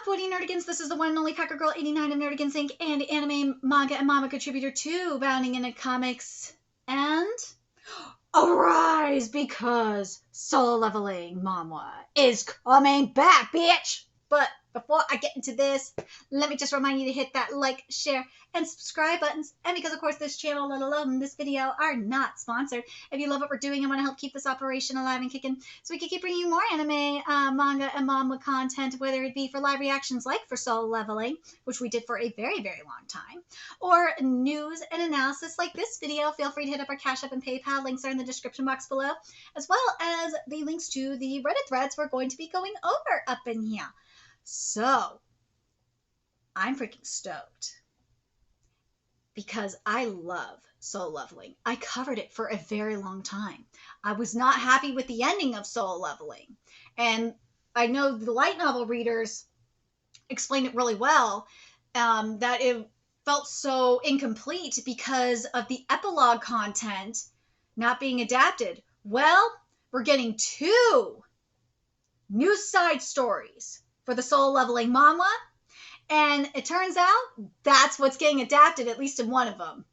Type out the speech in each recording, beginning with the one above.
Woody Nerdigans. This is the one and only Packer Girl 89 of Nerdigans Inc. and anime, manga, and manga contributor to Bounding into Comics. And arise, because Solo Leveling Manwha is coming back, bitch! But before I get into this, let me just remind you to hit that like, share, and subscribe buttons. And because, of course, this channel, let alone this video, are not sponsored. If you love what we're doing and want to help keep this operation alive and kicking, so we can keep bringing you more anime, manga, and manhwa content, whether it be for live reactions like for Solo Leveling, which we did for a very, very long time, or news and analysis like this video, feel free to hit up our Cash App and PayPal. Links are in the description box below, as well as the links to the Reddit threads we're going to be going over up in here. So, I'm freaking stoked because I love Solo Leveling. I covered it for a very long time. I was not happy with the ending of Solo Leveling. And I know the light novel readers explained it really well, that it felt so incomplete because of the epilogue content not being adapted. Well, we're getting 2 new side stories for the Solo Leveling Manhwa, and it turns out that's what's getting adapted, at least in one of them.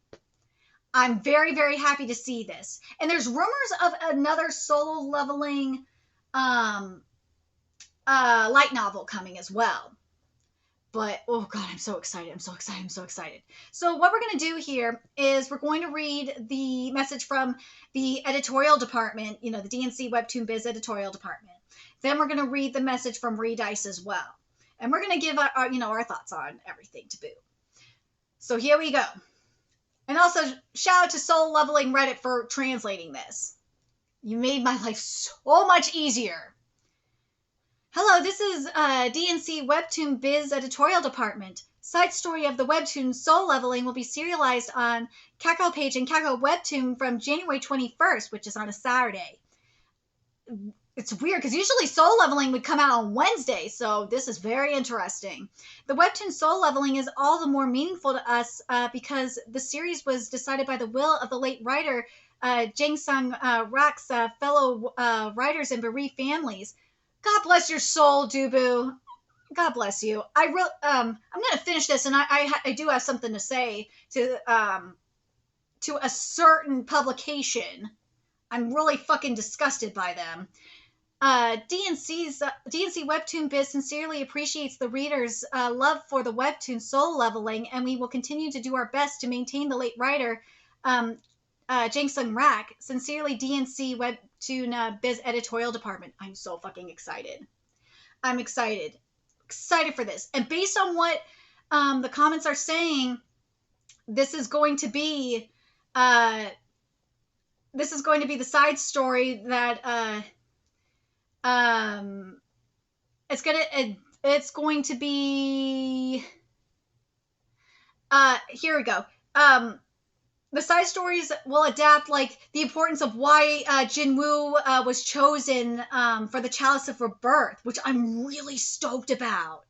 I'm very, very happy to see this. And there's rumors of another Solo Leveling light novel coming as well. But, oh God, I'm so excited. I'm so excited. I'm so excited. So what we're going to do here is we're going to read the message from the editorial department, you know, the DNC Webtoon Biz editorial department. Then we're going to read the message from Redice as well. And we're going to give our, you know, our thoughts on everything DUBU. So here we go. And also, shout out to Solo Leveling Reddit for translating this. You made my life so much easier. Hello, this is DNC Webtoon Biz editorial department. Side story of the Webtoon Solo Leveling will be serialized on Kakao page and Kakao Webtoon from January 21st, which is on a Saturday. It's weird because usually Solo Leveling would come out on Wednesday, so this is very interesting. The Webtoon Solo Leveling is all the more meaningful to us because the series was decided by the will of the late writer Jang Sung-rak's fellow writers and bereaved families. God bless your soul, DUBU. God bless you. I'm going to finish this, and I do have something to say to a certain publication. I'm really fucking disgusted by them. DNC Webtoon Biz sincerely appreciates the readers' love for the Webtoon Solo Leveling, and we will continue to do our best to maintain the late writer, Jang Sung-rak. Sincerely, DNC Webtoon Biz editorial department. I'm so fucking excited. I'm excited. Excited for this. And based on what the comments are saying, this is going to be the side story that it's going to be here we go. The side stories will adapt like the importance of why Jinwoo was chosen for the Chalice of Rebirth, which I'm really stoked about.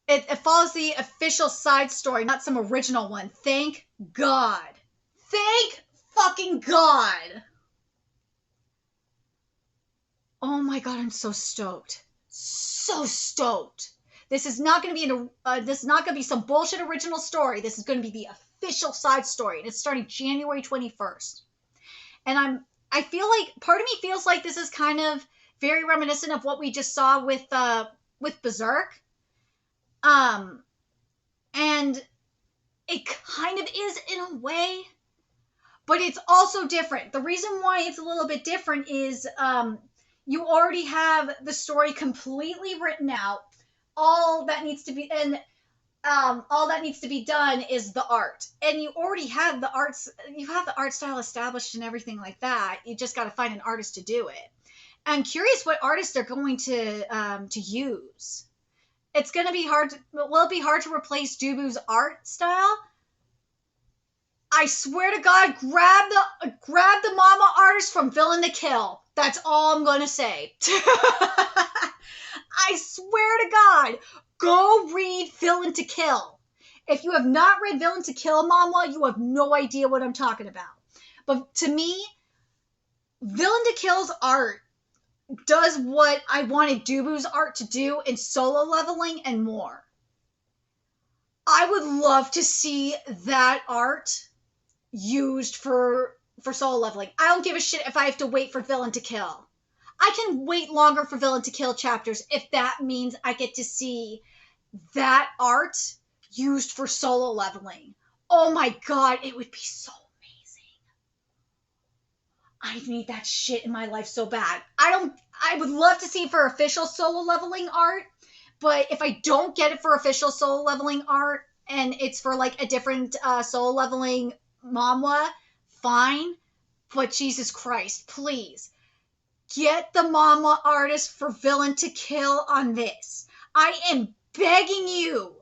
It follows the official side story, not some original one. Thank God. Thank fucking God. Oh my God, I'm so stoked. So stoked. This is not going to be some bullshit original story. This is going to be the official side story, and it's starting January 21st. And I feel like part of me feels like this is kind of very reminiscent of what we just saw with Berserk. And it kind of is in a way, but it's also different. The reason why it's a little bit different is you already have the story completely written out. All that needs to be done is the art, and you already have the arts. You have the art style established and everything like that. You just got to find an artist to do it. I'm curious what artists they're going to use. It's going to be hard. Will it be hard to replace DUBU's art style? I swear to God, grab the mama artist from Villain to Kill. That's all I'm going to say. I swear to God, go read Villain to Kill. If you have not read Villain to Kill, Manhwa, you have no idea what I'm talking about. But to me, Villain to Kill's art does what I wanted DUBU's art to do in Solo Leveling and more. I would love to see that art used for Solo Leveling. I don't give a shit if I have to wait for Villain to Kill. I can wait longer for Villain to Kill chapters if that means I get to see that art used for Solo Leveling. Oh my god, it would be so I need that shit in my life so bad. I would love to see for official Solo Leveling art, but if I don't get it for official Solo Leveling art and it's for like a different Solo Leveling manhwa, fine. But Jesus Christ, please get the manhwa artist for Villain to Kill on this. I am begging you.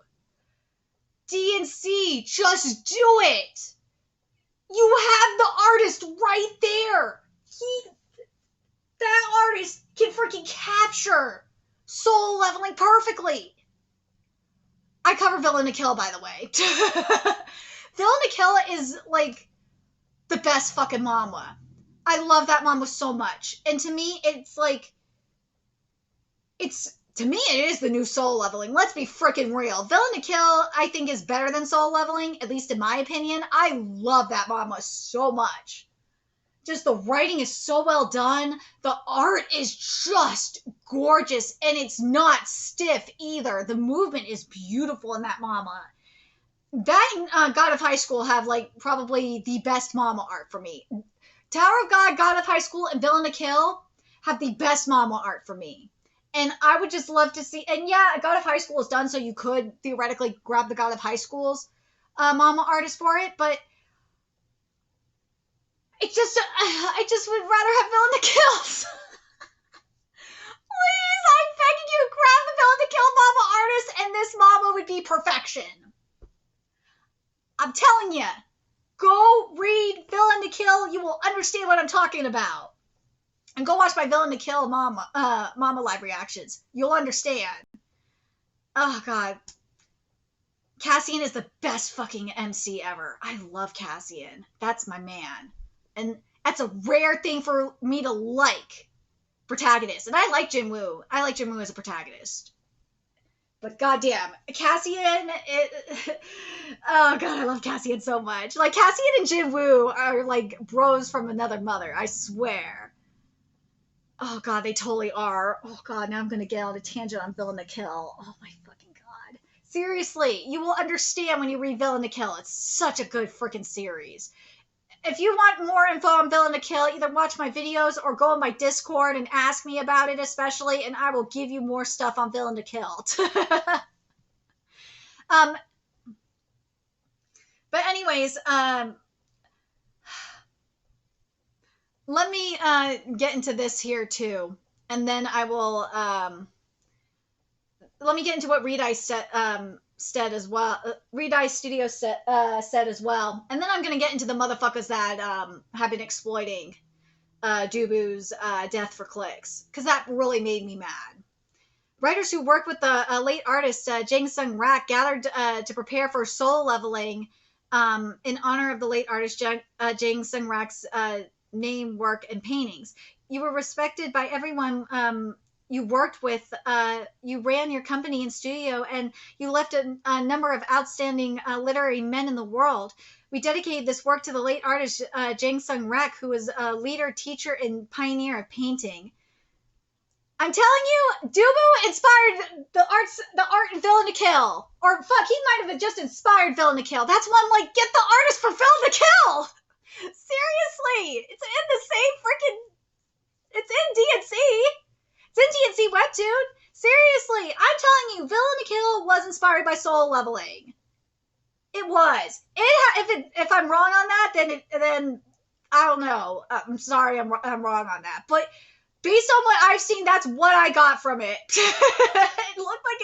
DNC, just do it. You have the artist right there. That artist can freaking capture Solo Leveling perfectly. I cover Villain to Kill, by the way. Villain to Kill is like the best fucking manhwa. I love that manhwa so much. And to me, it's like, to me, it is the new Solo Leveling. Let's be freaking real. Villain to Kill, I think, is better than Solo Leveling, at least in my opinion. I love that manhwa so much. Just the writing is so well done. The art is just gorgeous, and it's not stiff either. The movement is beautiful in that manhwa. That and God of High School have, like, probably the best manhwa art for me. Tower of God, God of High School, and Villain to Kill have the best manhwa art for me. And I would just love to see, and yeah, God of High School is done, so you could theoretically grab the God of High School's manhwa artist for it, but I just would rather have Villain to Kill. Please, I'm begging you, grab the Villain to Kill manhwa artist, and this manhwa would be perfection. I'm telling you, go read Villain to Kill, you will understand what I'm talking about. And go watch my Villain to Kill manhwa live reactions. You'll understand. Oh, God. Cassian is the best fucking MC ever. I love Cassian. That's my man. And that's a rare thing for me to like protagonists. And I like Jinwoo. I like Jinwoo as a protagonist. But goddamn, Cassian, oh God, I love Cassian so much. Like, Cassian and Jinwoo are like bros from another mother, I swear. Oh God, they totally are. Oh God, now I'm gonna get on a tangent on Villain to Kill. Oh my fucking God. Seriously, you will understand when you read Villain to Kill. It's such a good freaking series. If you want more info on Villain to Kill, either watch my videos or go on my Discord and ask me about it especially, and I will give you more stuff on Villain to Kill. But anyways, let me get into this here too, and then I will let me get into what Redice said as well. Redice Studio said as well, and then I'm gonna get into the motherfuckers that have been exploiting DUBU's death for clicks, because that really made me mad. Writers who worked with the late artist Jang Sung Rak gathered to prepare for Solo Leveling in honor of the late artist Jang Sung Rak's name, work, and paintings. You were respected by everyone you worked with. You ran your company and studio, and you left a number of outstanding literary men in the world. We dedicated this work to the late artist Jang Sung Rak, who was a leader, teacher, and pioneer of painting. I'm telling you, DUBU inspired the art in Villain to Kill. Or fuck, he might have just inspired Villain to Kill. That's why I'm like, get the artist for Villain to Kill! Seriously! It's in the same freaking... It's in DNC! It's in DNC Webtoon! Seriously, I'm telling you, Villain to Kill was inspired by Solo Leveling. It was. If I'm wrong on that, then I don't know. I'm sorry, I'm wrong on that. But based on what I've seen, that's what I got from it. It looked like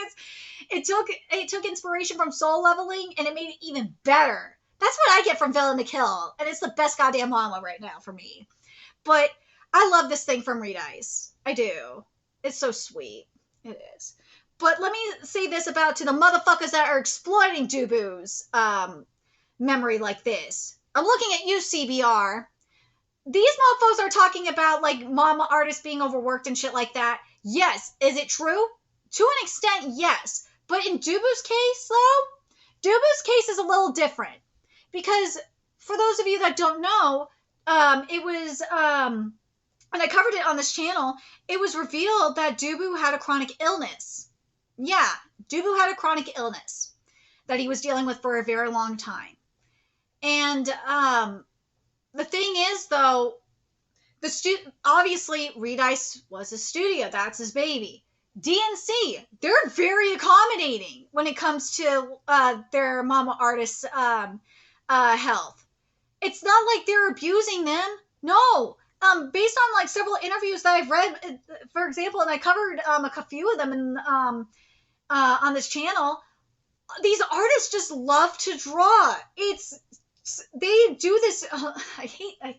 it took inspiration from Solo Leveling, and it made it even better. That's what I get from Villain to Kill, and it's the best goddamn manhwa right now for me. But I love this thing from Redice. I do. It's so sweet. It is. But let me say this to the motherfuckers that are exploiting DUBU's memory like this. I'm looking at you, CBR. these mofos are talking about like mama artists being overworked and shit like that. Yes. Is it true? To an extent, yes. But in DUBU's case, though, DUBU's case is a little different. Because for those of you that don't know, it was, and I covered it on this channel, it was revealed that DUBU had a chronic illness. Yeah, DUBU had a chronic illness that he was dealing with for a very long time. And the thing is, though, obviously Redice was his studio. That's his baby. DNC, they're very accommodating when it comes to their mama artists' health. It's not like they're abusing them. No. Based on like several interviews that I've read, for example, and I covered a few of them in, on this channel, these artists just love to draw. They do this, I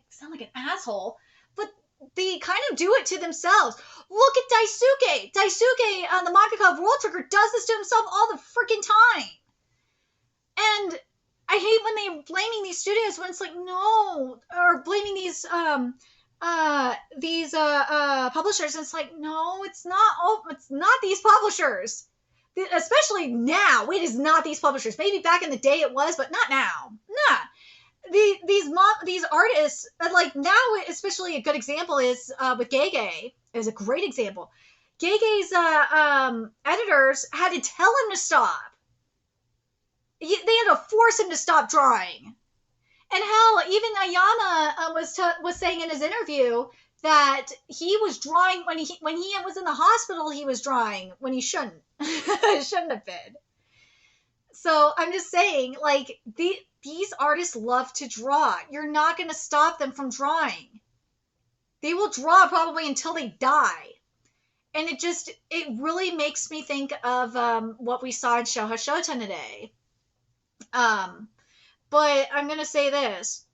sound like an asshole, but they kind of do it to themselves. Look at Daisuke. Daisuke, the mangaka of World Trigger, does this to himself all the freaking time. And I hate when they're blaming these studios when it's like, no, or blaming these publishers, and it's like, no, it's not these publishers. Especially now, it is not these publishers. Maybe back in the day it was, but not now. Nah. These artists, like now, especially a good example is with Gege, is a great example. Gege's editors had to tell him to stop. They had to force him to stop drawing. And hell, even Ayama was saying in his interview that he was drawing when he was in the hospital. He was drawing when he shouldn't have been. So I'm just saying, like, these artists love to draw. You're not going to stop them from drawing. They will draw probably until they die. And it really makes me think of what we saw in Shoujo Shoten today. But I'm going to say this.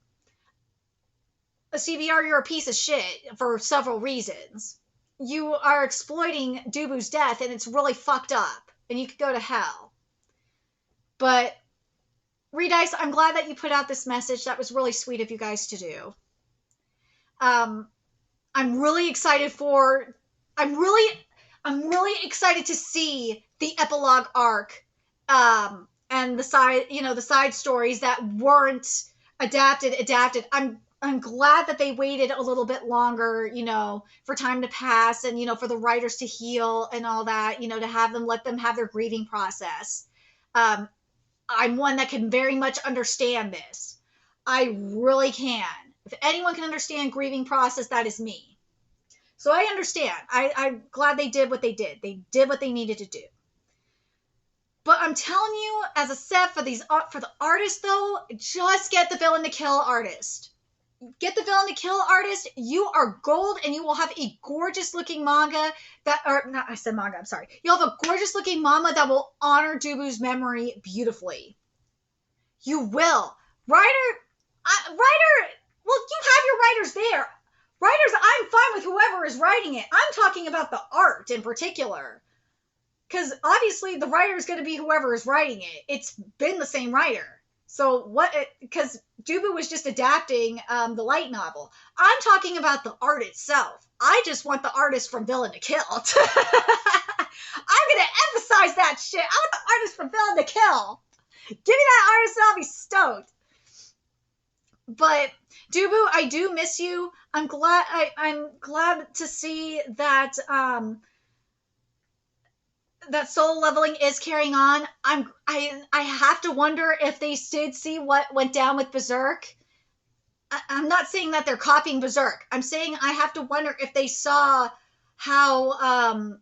CBR, you're a piece of shit for several reasons. You are exploiting DUBU's death, and it's really fucked up. And you could go to hell. But, Redice, I'm glad that you put out this message. That was really sweet of you guys to do. I'm really excited to see the epilogue arc, and the side stories that weren't adapted. I'm glad that they waited a little bit longer, for time to pass and, for the writers to heal and all that, to let them have their grieving process. I'm one that can very much understand this. I really can. If anyone can understand grieving process, that is me. So I understand. I'm glad they did what they did. They did what they needed to do. But I'm telling you, as a set for the artist, though, just get the villain to kill artist. Get the villain to kill artist. You are gold, and you will have a gorgeous looking manga I'm sorry. You'll have a gorgeous looking manga that will honor DUBU's memory beautifully. You will. Well, you have your writers there. Writers, I'm fine with whoever is writing it. I'm talking about the art in particular. Because obviously the writer is going to be whoever is writing it. It's been the same writer. So because DUBU was just adapting the light novel. I'm talking about the art itself. I just want the artist from villain to kill. I'm going to emphasize that shit. I want the artist from villain to kill. Give me that artist and I'll be stoked. But DUBU, I do miss you. I'm glad to see that that Solo Leveling is carrying on. I have to wonder if they did see what went down with Berserk. I'm not saying that they're copying Berserk. I'm saying I have to wonder if they saw how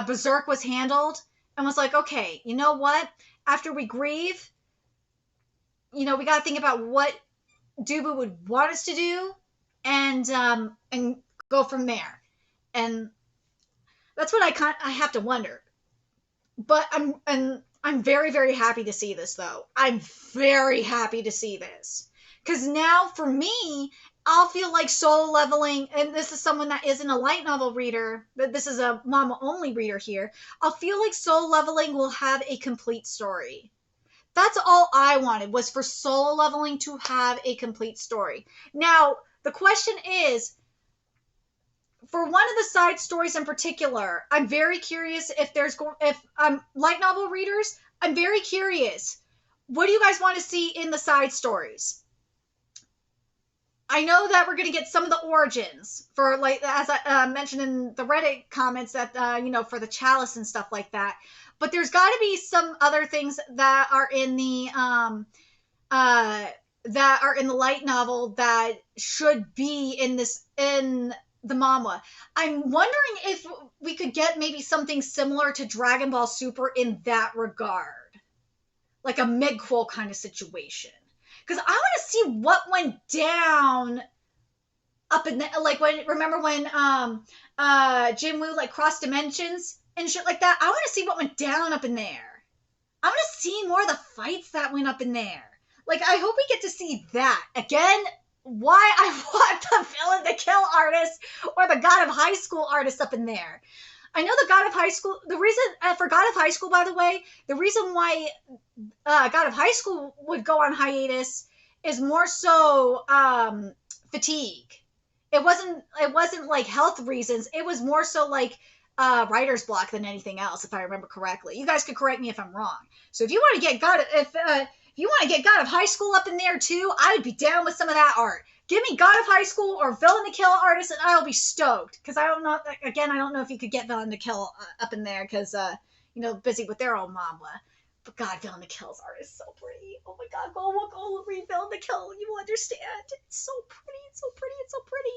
Berserk was handled and was like, okay, you know what? After we grieve, we got to think about what DUBU would want us to do and go from there. And that's what I have to wonder. But I'm very, very happy to see this, though. I'm very happy to see this. Because now, for me, I'll feel like Solo Leveling, and this is someone that isn't a light novel reader, but this is a mama-only reader here, I'll feel like Solo Leveling will have a complete story. That's all I wanted, was for Solo Leveling to have a complete story. Now, The question is, for one of the side stories in particular, I'm very curious if light novel readers, I'm very curious. What do you guys want to see in the side stories? I know that we're going to get some of the origins for, like, as I mentioned in the Reddit comments, that, for the chalice and stuff like that. But there's got to be some other things that are in the, light novel that should be in the manhwa. I'm wondering if we could get maybe something similar to Dragon Ball Super in that regard. Like a midquel kind of situation. Because I want to see what went down up in the, like, remember when Jinwoo, like, crossed dimensions and shit like that? I want to see what went down up in there. I want to see more of the fights that went up in there. Like, I hope we get to see that. Again, why I want the villain to kill artist or the God of High School artist up in there. I know the God of High School, the reason, for God of High School, by the way, the reason why God of High School would go on hiatus is more so fatigue. It wasn't like health reasons. It was more so like writer's block than anything else, if I remember correctly. You guys could correct me if I'm wrong. So if you want to get God of High School up in there too, I would be down with some of that art. Give me God of High School or Villain to Kill artist, and I'll be stoked. Because I don't know if you could get Villain to Kill up in there, because, busy with their own manhwa. But God, Villain to Kill's art is so pretty. Oh my God, go read Villain to Kill. You will understand. It's so pretty. It's so pretty. It's so pretty.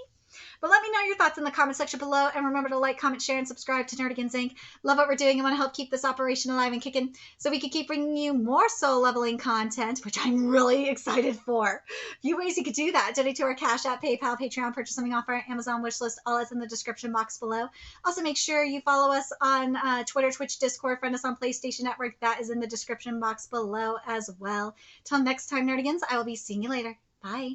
But let me know your thoughts in the comment section below, and remember to like, comment, share, and subscribe to Nerdigans Inc. Love what we're doing and want to help keep this operation alive and kicking, so we can keep bringing you more Solo Leveling content, which I'm really excited for. A few ways you could do that: donate to our Cash App, PayPal, Patreon, purchase something off our Amazon wishlist. All is in the description box below. Also, make sure you follow us on Twitter, Twitch, Discord, friend us on PlayStation Network. That is in the description box below as well. Till next time, Nerdigans, I will be seeing you later. Bye.